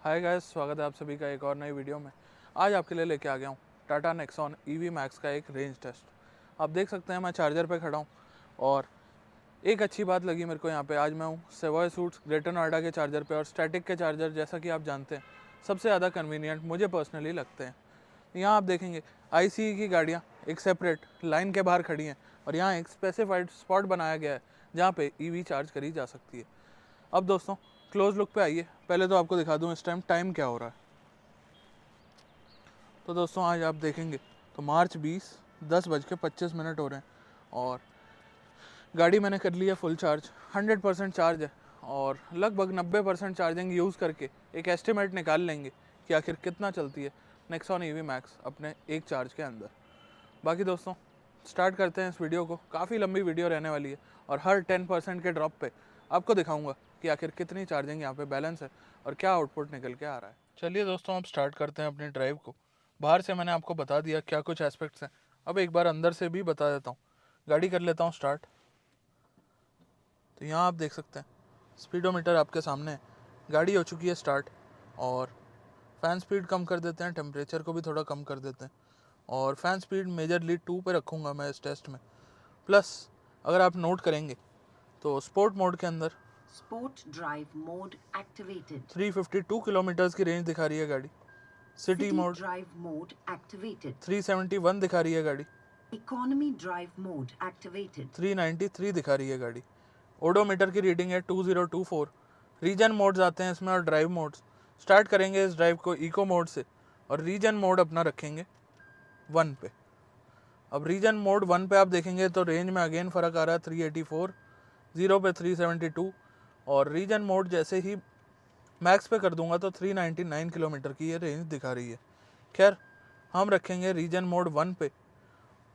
Hi guys, स्वागत है आप सभी का एक और नई वीडियो में। आज आपके लिए लेके आ गया हूँ टाटा नेक्सॉन EV मैक्स का एक रेंज टेस्ट। आप देख सकते हैं मैं चार्जर पे खड़ा हूँ और एक अच्छी बात लगी मेरे को यहाँ पे। आज मैं हूँ सेवॉय सूट्स ग्रेटर नोएडा के चार्जर पे और स्टैटिक के चार्जर जैसा कि आप जानते हैं सबसे ज़्यादा कन्वीनियंट मुझे पर्सनली लगते हैं। यहाँ आप देखेंगे ICE की गाड़ियाँ एक सेपरेट लाइन के बाहर खड़ी हैं और यहाँ एक स्पेसिफाइड स्पॉट बनाया गया है जहाँ पे EV चार्ज करी जा सकती है। अब दोस्तों क्लोज लुक पे आइए। पहले तो आपको दिखा दूं इस टाइम क्या हो रहा है। तो दोस्तों आज आप देखेंगे तो मार्च 20 10:25 हो रहे हैं और गाड़ी मैंने कर ली है फुल चार्ज। 100% चार्ज है और लगभग 90% चार्जिंग यूज़ करके एक एस्टिमेट निकाल लेंगे कि आखिर कितना चलती है नेक्सॉन EV मैक्स अपने एक चार्ज के अंदर। बाकी दोस्तों स्टार्ट करते हैं इस वीडियो को। काफ़ी लंबी वीडियो रहने वाली है और हर 10% के ड्रॉप पे आपको दिखाऊंगा कि आखिर कितनी चार्जिंग यहाँ पे बैलेंस है और क्या आउटपुट निकल के आ रहा है। चलिए दोस्तों अब स्टार्ट करते हैं अपनी ड्राइव को। बाहर से मैंने आपको बता दिया क्या कुछ एस्पेक्ट्स हैं, अब एक बार अंदर से भी बता देता हूँ। गाड़ी कर लेता हूँ स्टार्ट। तो यहाँ आप देख सकते हैं स्पीडोमीटर आपके सामने है। गाड़ी हो चुकी है स्टार्ट और फ़ैन स्पीड कम कर देते हैं, टेम्परेचर को भी थोड़ा कम कर देते हैं और फ़ैन स्पीड मेजरली 2 पे रखूँगा मैं इस टेस्ट में। प्लस अगर आप नोट करेंगे तो स्पोर्ट मोड के अंदर sport drive mode activated 352 kilometres की रेंज दिखा रही है गाड़ी। City mode drive mode activated 371 दिखा रही है गाड़ी। इकोनॉमी ड्राइव मोड एक्टिवेटेड 393 दिखा रही है गाड़ी। ओडोमीटर की रीडिंग है 2024। रीजन मोड्स आते हैं इसमें और ड्राइव मोड्स। स्टार्ट करेंगे इस ड्राइव को इको मोड से और रीजन मोड अपना रखेंगे 1 पे। अब रीजन मोड 1 पे आप देखेंगे तो रेंज में अगेन फ़र्क आ रहा है 384, 0 पे 372 और रीजन मोड जैसे ही मैक्स पे कर दूंगा तो 399 किलोमीटर की ये रेंज दिखा रही है। खैर हम रखेंगे रीजन मोड 1 पे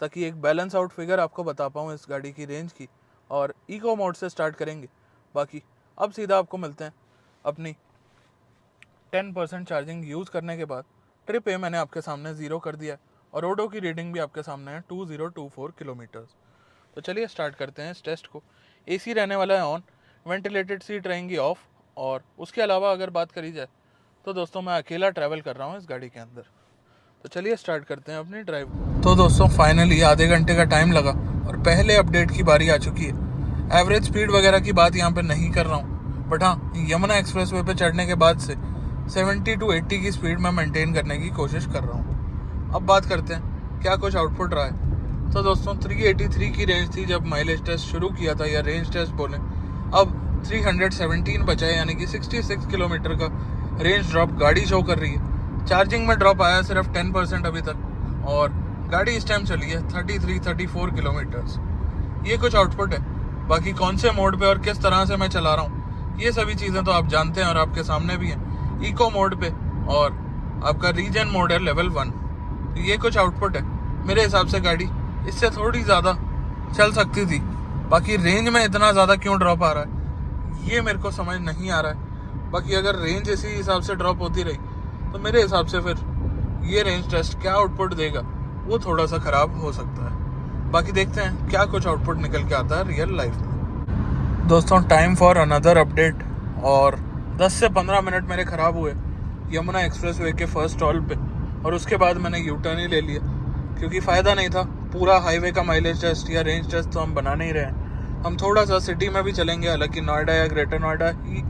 ताकि एक बैलेंस आउट फिगर आपको बता पाऊँ इस गाड़ी की रेंज की, और इको मोड से स्टार्ट करेंगे। बाकी अब सीधा आपको मिलते हैं अपनी 10% चार्जिंग यूज़ करने के बाद। ट्रिप ए मैंने आपके सामने 0 कर दिया और ओडो की रीडिंग भी आपके सामने है 2024 किलोमीटर्स। तो चलिए स्टार्ट करते हैं इस टेस्ट को। AC रहने वाला है ऑन, वेंटिलेटेड सीट रहेंगी ऑफ और उसके अलावा अगर बात करी जाए तो दोस्तों मैं अकेला ट्रैवल कर रहा हूँ इस गाड़ी के अंदर। तो चलिए स्टार्ट करते हैं अपनी ड्राइव। तो दोस्तों फाइनली आधे घंटे का टाइम लगा और पहले अपडेट की बारी आ चुकी है। एवरेज स्पीड वगैरह की बात यहाँ पे नहीं कर रहा हूँ, बट हाँ यमुना एक्सप्रेसवे पे चढ़ने के बाद से 70 to 80 की स्पीड में मेंटेन करने की कोशिश कर रहा हूँ। अब बात करते हैं क्या कुछ आउटपुट रहा है। तो दोस्तों 383 की रेंज थी जब माइलेज टेस्ट शुरू किया था या रेंज टेस्ट बोले। अब 317 बचा है, यानी कि 66 किलोमीटर का रेंज ड्रॉप गाड़ी शो कर रही है। चार्जिंग में ड्रॉप आया सिर्फ 10% अभी तक और गाड़ी इस टाइम चली है 34 किलोमीटर्स। ये कुछ आउटपुट है। बाकी कौन से मोड पे और किस तरह से मैं चला रहा हूँ ये सभी चीज़ें तो आप जानते हैं और आपके सामने भी हैं। इको मोड पे और आपका रीजन मोड है लेवल 1। तो ये कुछ आउटपुट है। मेरे हिसाब से गाड़ी इससे थोड़ी ज़्यादा चल सकती थी। बाकी रेंज में इतना ज़्यादा क्यों ड्रॉप आ रहा है ये मेरे को समझ नहीं आ रहा है। बाकी अगर रेंज इसी हिसाब से ड्रॉप होती रही तो मेरे हिसाब से फिर ये रेंज टेस्ट क्या आउटपुट देगा वो थोड़ा सा ख़राब हो सकता है। बाकी देखते हैं क्या कुछ आउटपुट निकल के आता है रियल लाइफ में। दोस्तों टाइम फॉर अनदर अपडेट और 10 से 15 मिनट मेरे ख़राब हुए यमुना एक्सप्रेसवे के फर्स्ट स्टॉल पे और उसके बाद मैंने यू टर्न ही ले लिया क्योंकि फ़ायदा नहीं था। पूरा हाईवे का माइलेज टेस्ट या रेंज टेस्ट तो हम बना नहीं रहे हैं। हम थोड़ा सा सिटी में भी चलेंगे, हालांकि नोएडा या ग्रेटर नोएडा ही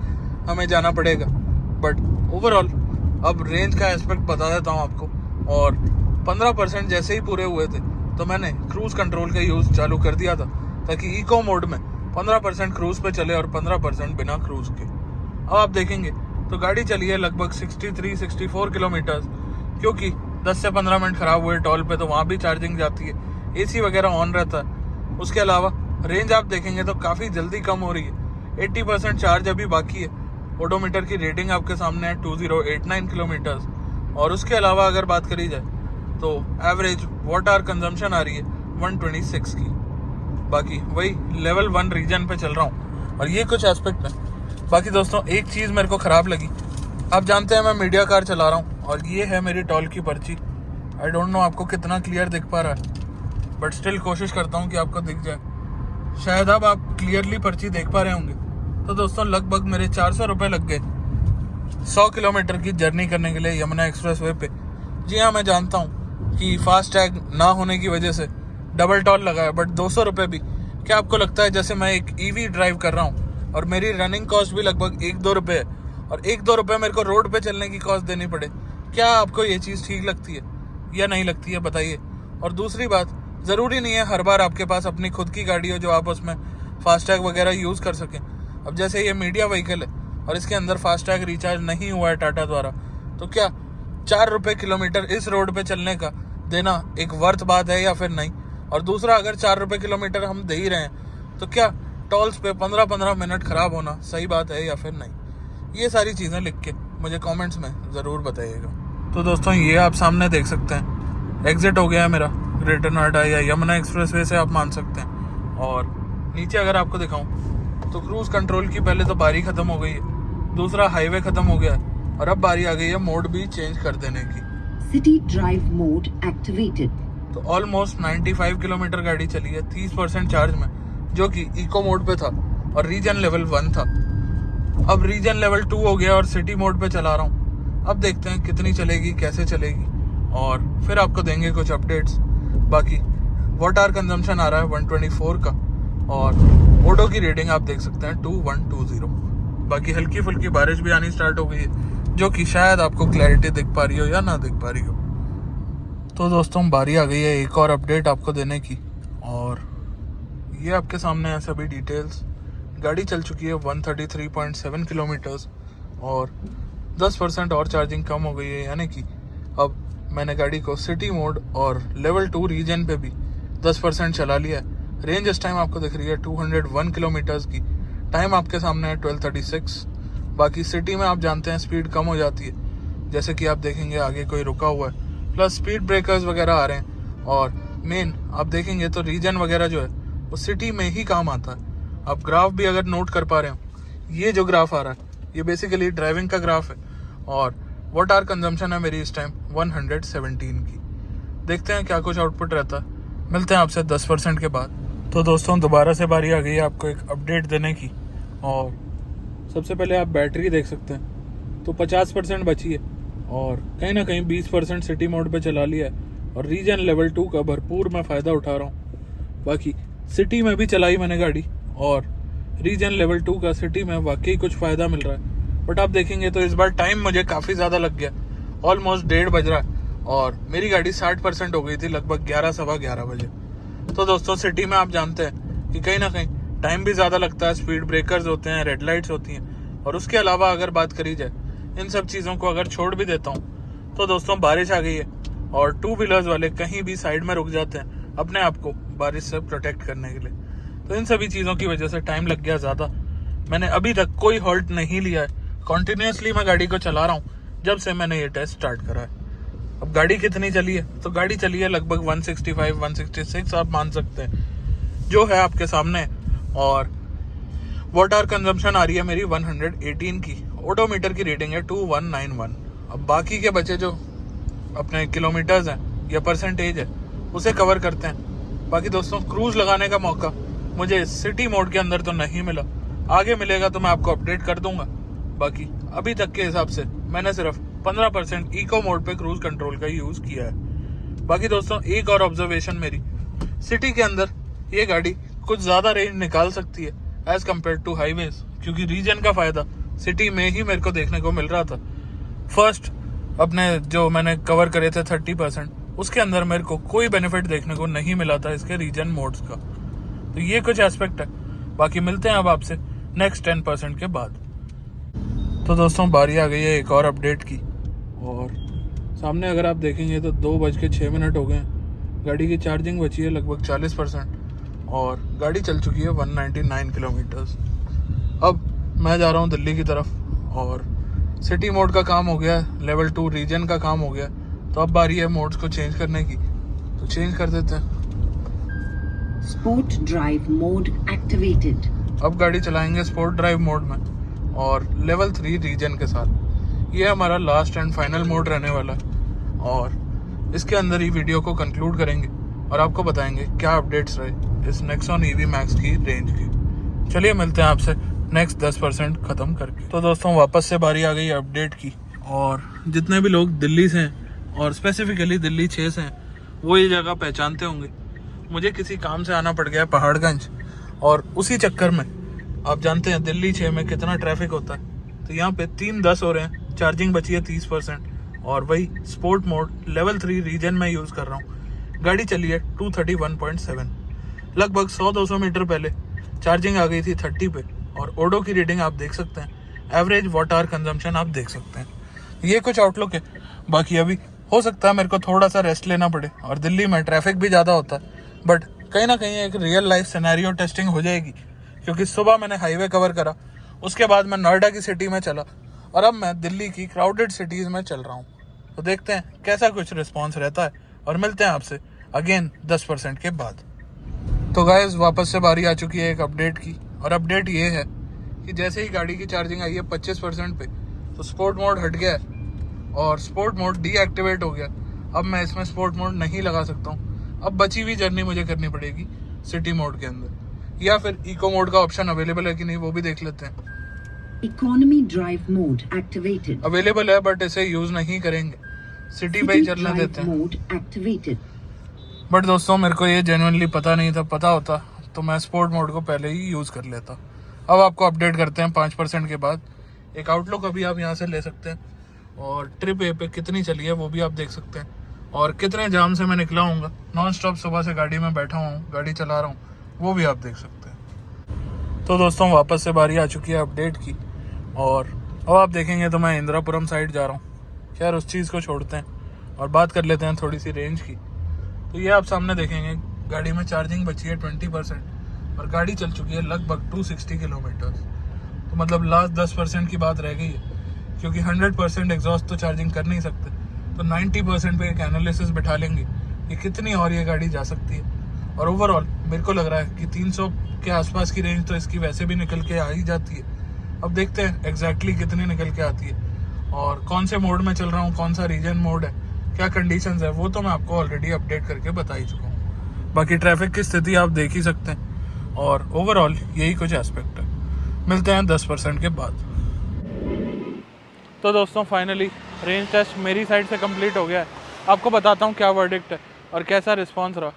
हमें जाना पड़ेगा, बट ओवरऑल अब रेंज का एस्पेक्ट बता देता हूँ आपको। और 15% जैसे ही पूरे हुए थे तो मैंने क्रूज़ कंट्रोल का यूज़ चालू कर दिया था ताकि इको मोड में 15% क्रूज़ पे चले और 15% बिना क्रूज़ के। अब आप देखेंगे तो गाड़ी चली है लगभग 63-64 किलोमीटर्स, क्योंकि 10 से 15 मिनट ख़राब हुए टॉल पे तो वहाँ भी चार्जिंग जाती है, AC वगैरह ऑन रहता है। उसके अलावा रेंज आप देखेंगे तो काफ़ी जल्दी कम हो रही है। 80% चार्ज अभी बाकी है। ओडोमीटर की रेटिंग आपके सामने है 2089 किलोमीटर्स और उसके अलावा अगर बात करी जाए तो एवरेज वाट आवर कंजम्पशन आ रही है 126 की। बाकी वही लेवल 1 रीजन पे चल रहा हूँ और ये कुछ एस्पेक्ट है। बाकी दोस्तों एक चीज़ मेरे को ख़राब लगी। आप जानते हैं मैं मीडिया कार चला रहा हूँ और ये है मेरी टॉल की पर्ची। आई डोंट नो आपको कितना क्लियर दिख पा रहा है, बट स्टिल कोशिश करता हूँ कि आपको दिख जाए। शायद अब आप क्लियरली पर्ची देख पा रहे होंगे। तो दोस्तों लगभग मेरे 400 रुपये लग गए 100 किलोमीटर की जर्नी करने के लिए यमुना एक्सप्रेसवे पे। जी हाँ, मैं जानता हूँ कि फास्ट टैग ना होने की वजह से डबल टोल लगा है, बट 200 रुपये भी क्या आपको लगता है जैसे मैं एक ईवी ड्राइव कर रहा हूँ और मेरी रनिंग कॉस्ट भी लगभग 1-2 रुपये है और 1-2 रुपये मेरे को रोड पे चलने की कॉस्ट देनी पड़े, क्या आपको ये चीज़ ठीक लगती है या नहीं लगती है, बताइए। और दूसरी बात, ज़रूरी नहीं है हर बार आपके पास अपनी खुद की गाड़ी हो जो आप उसमें फास्टैग वगैरह यूज़ कर सकें। अब जैसे ये मीडिया व्हीकल है और इसके अंदर फास्टैग रिचार्ज नहीं हुआ है टाटा द्वारा, तो क्या 4 रुपये किलोमीटर इस रोड पे चलने का देना एक वर्थ बात है या फिर नहीं। और दूसरा, अगर 4 रुपये किलोमीटर हम दे ही रहे हैं तो क्या टोल्स पे 15-15 मिनट ख़राब होना सही बात है या फिर नहीं। ये सारी चीज़ें लिख के मुझे कमेंट्स में ज़रूर बताइएगा। तो दोस्तों, ये आप सामने देख सकते हैं, एग्जिट हो गया है मेरा ग्रेटर नोएडा या यमुना एक्सप्रेसवे से आप मान सकते हैं। और नीचे अगर आपको दिखाऊं तो क्रूज़ कंट्रोल की पहले तो बारी ख़त्म हो गई है, दूसरा हाईवे ख़त्म हो गया है और अब बारी आ गई है मोड भी चेंज कर देने की। City drive mode activated. तो ऑलमोस्ट 95 किलोमीटर गाड़ी चली है 30% चार्ज में, जो कि इको मोड पे था और रीजन लेवल 1 था। अब रीजन लेवल 2 हो गया और सिटी मोड पे चला रहा हूँ। अब देखते हैं कितनी चलेगी, कैसे चलेगी और फिर आपको देंगे कुछ अपडेट्स। बाकी वाट आवर कंजम्पशन आ रहा है 124 का और ओडो की रेटिंग आप देख सकते हैं 2120। बाकी हल्की फुल्की बारिश भी आनी स्टार्ट हो गई है, जो कि शायद आपको क्लैरिटी दिख पा रही हो या ना दिख पा रही हो। तो दोस्तों, बारी आ गई है एक और अपडेट आपको देने की और ये आपके सामने है सभी डिटेल्स। गाड़ी चल चुकी है 133.7 किलोमीटर्स और 10% और चार्जिंग कम हो गई है, यानी कि अब मैंने गाड़ी को सिटी मोड और लेवल 2 रीजन पे भी 10% चला लिया है। रेंज इस टाइम आपको दिख रही है 201 किलोमीटर्स की, टाइम आपके सामने है 12:36। बाकी सिटी में आप जानते हैं स्पीड कम हो जाती है, जैसे कि आप देखेंगे आगे कोई रुका हुआ है, प्लस स्पीड ब्रेकर्स वगैरह आ रहे हैं। और मेन आप देखेंगे तो रीजन वगैरह जो है वो सिटी में ही काम आता है। आप ग्राफ भी अगर नोट कर पा रहे हो, ये जो ग्राफ आ रहा है ये बेसिकली ड्राइविंग का ग्राफ है और वाट आवर कंजम्पशन है मेरी इस टाइम 117 की। देखते हैं क्या कुछ आउटपुट रहता है, मिलते हैं आपसे 10% के बाद। तो दोस्तों, दोबारा से बारी आ गई है आपको एक अपडेट देने की और सबसे पहले आप बैटरी देख सकते हैं तो 50% बची है और कहीं ना कहीं 20% सिटी मोड पे चला लिया है और रीजन लेवल 2 का भरपूर मैं फ़ायदा उठा रहा हूँ। बाकी सिटी में भी चलाई मैंने गाड़ी और रीजन लेवल 2 का सिटी में वाकई कुछ फ़ायदा मिल रहा है। बट आप देखेंगे तो इस बार टाइम मुझे काफ़ी ज़्यादा लग गया, ऑलमोस्ट 1:30 बज रहा है और मेरी गाड़ी 60% हो गई थी लगभग 11-11:15 बजे। तो दोस्तों, सिटी में आप जानते हैं कि कहीं ना कहीं टाइम भी ज़्यादा लगता है, स्पीड ब्रेकर्स होते हैं, रेड लाइट्स होती हैं और उसके अलावा अगर बात करी जाए इन सब चीज़ों को अगर छोड़ भी देता हूँ तो दोस्तों बारिश आ गई है और 2 व्हीलर्स वाले कहीं भी साइड में रुक जाते हैं अपने आप को बारिश से प्रोटेक्ट करने के लिए। तो इन सभी चीज़ों की वजह से टाइम लग गया ज़्यादा। मैंने अभी तक कोई हॉल्ट नहीं लिया है, कॉन्टिन्यूसली मैं गाड़ी को चला रहा हूँ जब से मैंने ये टेस्ट स्टार्ट करा है। अब गाड़ी कितनी चली है तो गाड़ी चली है लगभग 165-166 आप मान सकते हैं जो है आपके सामने। और वाट आवर कंजम्पशन आ रही है मेरी 118 की, ओडोमीटर की रेटिंग है 2191। अब बाकी के बचे जो अपने किलोमीटर्स हैं या परसेंटेज है उसे कवर करते हैं। बाकी दोस्तों, क्रूज लगाने का मौका मुझे सिटी मोड के अंदर तो नहीं मिला, आगे मिलेगा तो मैं आपको अपडेट कर दूंगा। बाकी अभी तक के हिसाब से मैंने सिर्फ 15% इको मोड पे क्रूज कंट्रोल का यूज़ किया है। बाकी दोस्तों, एक और ऑब्जर्वेशन मेरी, सिटी के अंदर ये गाड़ी कुछ ज़्यादा रेंज निकाल सकती है एज कम्पेयर टू हाईवेज, क्योंकि रीजन का फ़ायदा सिटी में ही मेरे को देखने को मिल रहा था। फर्स्ट अपने जो मैंने कवर करे थे 30%, उसके अंदर मेरे को कोई बेनिफिट देखने को नहीं मिला था इसके रीजन मोड्स का। तो ये कुछ एस्पेक्ट है। बाकी मिलते हैं अब आपसे नेक्स्ट 10% के बाद। तो दोस्तों, बारी आ गई है एक और अपडेट की और सामने अगर आप देखेंगे तो 2:06 हो गए हैं। गाड़ी की चार्जिंग बची है लगभग 40% और गाड़ी चल चुकी है 199 किलोमीटर्स। अब मैं जा रहा हूँ दिल्ली की तरफ और सिटी मोड का काम हो गया, लेवल 2 रीजन का काम हो गया, तो अब बारी है मोड्स को चेंज करने की, तो चेंज कर देते हैं। Sport drive mode activated. अब गाड़ी चलाएंगे स्पोर्ट ड्राइव मोड में और लेवल 3 रीजन के साथ। ये हमारा लास्ट एंड फाइनल मोड रहने वाला है और इसके अंदर ही वीडियो को कंक्लूड करेंगे और आपको बताएंगे क्या अपडेट्स रहे इस नेक्सॉन EV Max की रेंज की। चलिए मिलते हैं आपसे नेक्स्ट 10% ख़त्म करके। तो दोस्तों वापस से बारी आ गई अपडेट की, और जितने भी लोग दिल्ली से हैं और स्पेसिफिकली दिल्ली 6 से हैं वो ये जगह पहचानते होंगे। मुझे किसी काम से आना पड़ गया पहाड़गंज, और उसी चक्कर में आप जानते हैं दिल्ली 6 में कितना ट्रैफिक होता है। तो यहाँ पे 3:10 हो रहे हैं, चार्जिंग बची है 30%, और वही स्पोर्ट मोड लेवल 3 रीजन में यूज़ कर रहा हूँ। गाड़ी चली है 231.7, लगभग 100-200 मीटर पहले चार्जिंग आ गई थी 30 पे, और ओडो की रीडिंग आप देख सकते हैं, एवरेज वाट आवर कंजम्पशन आप देख सकते हैं। ये कुछ आउटलुक है। बाकी अभी हो सकता है मेरे को थोड़ा सा रेस्ट लेना पड़े, और दिल्ली में ट्रैफिक भी ज़्यादा होता है, बट कहीं ना कहीं एक रियल लाइफ सिनेरियो टेस्टिंग हो जाएगी, क्योंकि सुबह मैंने हाईवे कवर करा, उसके बाद मैं नोएडा की सिटी में चला, और अब मैं दिल्ली की क्राउडेड सिटीज़ में चल रहा हूँ। तो देखते हैं कैसा कुछ रिस्पॉन्स रहता है, और मिलते हैं आपसे अगेन 10% के बाद। तो गाइस वापस से बारी आ चुकी है एक अपडेट की, और अपडेट ये है कि जैसे ही गाड़ी की चार्जिंग आई है 25% पे, तो स्पोर्ट मोड हट गया है और स्पोर्ट मोड डीएक्टिवेट हो गया। अब मैं इसमें स्पोर्ट मोड नहीं लगा सकता हूँ। अब बची हुई जर्नी मुझे करनी पड़ेगी सिटी मोड के अंदर, या फिर इको मोड का ऑप्शन अवेलेबल है कि नहीं वो भी देख लेते हैं। Economy drive mode activated. Available है, बट इसे यूज नहीं करेंगे, सिटी पे ही City चलने drive देते हैं। mode activated. बट दोस्तों मेरे को ये जेन्युइनली पता नहीं था, पता होता तो मैं स्पोर्ट मोड को पहले ही यूज़ कर लेता। अब आपको अपडेट करते हैं 5% के बाद। एक आउटलुक अभी आप यहाँ से ले सकते हैं, और ट्रिप ए पे कितनी चली है वो भी आप देख सकते हैं, और कितने जाम से मैं निकला हूँ। नॉन स्टॉप सुबह से गाड़ी में बैठा हूँ, गाड़ी चला रहा हूँ, वो भी आप देख सकते हैं। तो दोस्तों वापस से बारी आ चुकी है अपडेट की, और अब आप देखेंगे तो मैं इंदिरापुरम साइड जा रहा हूँ। खैर उस चीज़ को छोड़ते हैं और बात कर लेते हैं थोड़ी सी रेंज की। तो ये आप सामने देखेंगे गाड़ी में चार्जिंग बची है 20%, और गाड़ी चल चुकी है लगभग 260 किलोमीटर। तो मतलब लास्ट 10% की बात रह गई है, क्योंकि 100% एग्जॉस्ट तो चार्जिंग कर नहीं सकते। तो 90% पे एक एनालिसिस बिठा लेंगे कि कितनी और ये गाड़ी जा सकती है। और ओवरऑल मेरे को लग रहा है कि 300 के आसपास की रेंज तो इसकी वैसे भी निकल के आ ही जाती है। अब देखते हैं एग्जैक्टली कितनी निकल के आती है, और कौन से मोड में चल रहा हूँ, कौन सा रीजन मोड है, क्या कंडीशंस है, वो तो मैं आपको ऑलरेडी अपडेट करके बता ही चुका हूँ। बाकी ट्रैफिक की स्थिति आप देख ही सकते हैं, और ओवरऑल यही कुछ एस्पेक्ट है। मिलते हैं 10% के बाद। तो दोस्तों फाइनली रेंज टेस्ट मेरी साइड से कंप्लीट हो गया है। आपको बताता हूँ क्या वर्डिक्ट है और कैसा रिस्पांस रहा।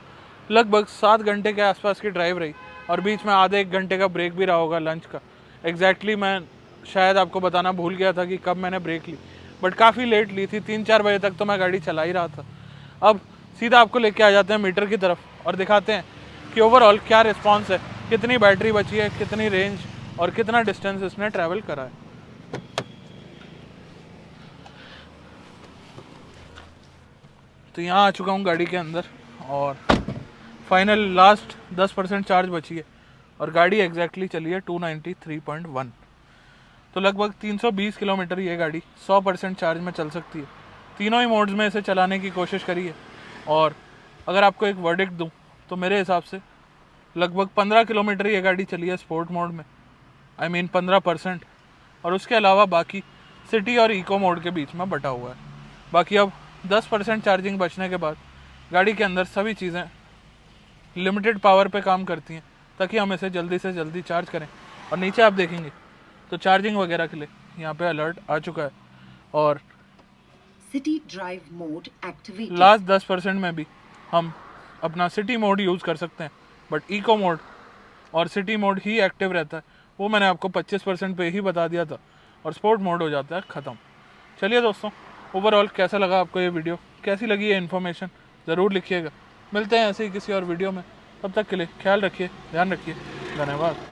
लगभग 7 घंटे के आसपास की ड्राइव रही, और बीच में आधे 1 घंटे का ब्रेक भी रहा होगा लंच का। एग्जैक्टली मैं शायद आपको बताना भूल गया था कि कब मैंने ब्रेक ली, बट काफ़ी लेट ली थी। 3-4 बजे तक तो मैं गाड़ी चला ही रहा था। अब सीधा आपको लेके आ जाते हैं मीटर की तरफ, और दिखाते हैं कि ओवरऑल क्या रिस्पांस है, कितनी बैटरी बची है, कितनी रेंज, और कितना डिस्टेंस इसने ट्रैवल करा है। तो यहाँ आ चुका हूँ गाड़ी के अंदर, और फाइनल लास्ट 10% चार्ज बची है, और गाड़ी एग्जैक्टली चली है 293.1। तो लगभग 320 किलोमीटर ये गाड़ी 100% चार्ज में चल सकती है। तीनों ही मोड्स में इसे चलाने की कोशिश करी है, और अगर आपको एक वर्डिक्ट दूँ तो मेरे हिसाब से लगभग 15 किलोमीटर ये गाड़ी चली है स्पोर्ट मोड में, I mean 15%, और उसके अलावा बाकी सिटी और इको मोड के बीच में बटा हुआ है। बाकी अब 10% चार्जिंग बचने के बाद गाड़ी के अंदर सभी चीज़ें लिमिटेड पावर पे काम करती हैं, ताकि हम इसे जल्दी से जल्दी चार्ज करें। और नीचे आप देखेंगे तो चार्जिंग वगैरह के लिए यहाँ पे अलर्ट आ चुका है, और City drive mode activated. Last 10% में भी हम अपना सिटी मोड यूज़ कर सकते हैं, बट इको मोड और सिटी मोड ही एक्टिव रहता है। वो मैंने आपको 25% पे ही बता दिया था, और स्पोर्ट मोड हो जाता है ख़त्म। चलिए दोस्तों, ओवरऑल कैसा लगा आपको ये वीडियो, कैसी लगी ये इन्फॉर्मेशन, ज़रूर लिखिएगा। मिलते हैं ऐसे ही किसी और वीडियो में, तब तक के लिए ख्याल रखिए, ध्यान रखिए, धन्यवाद।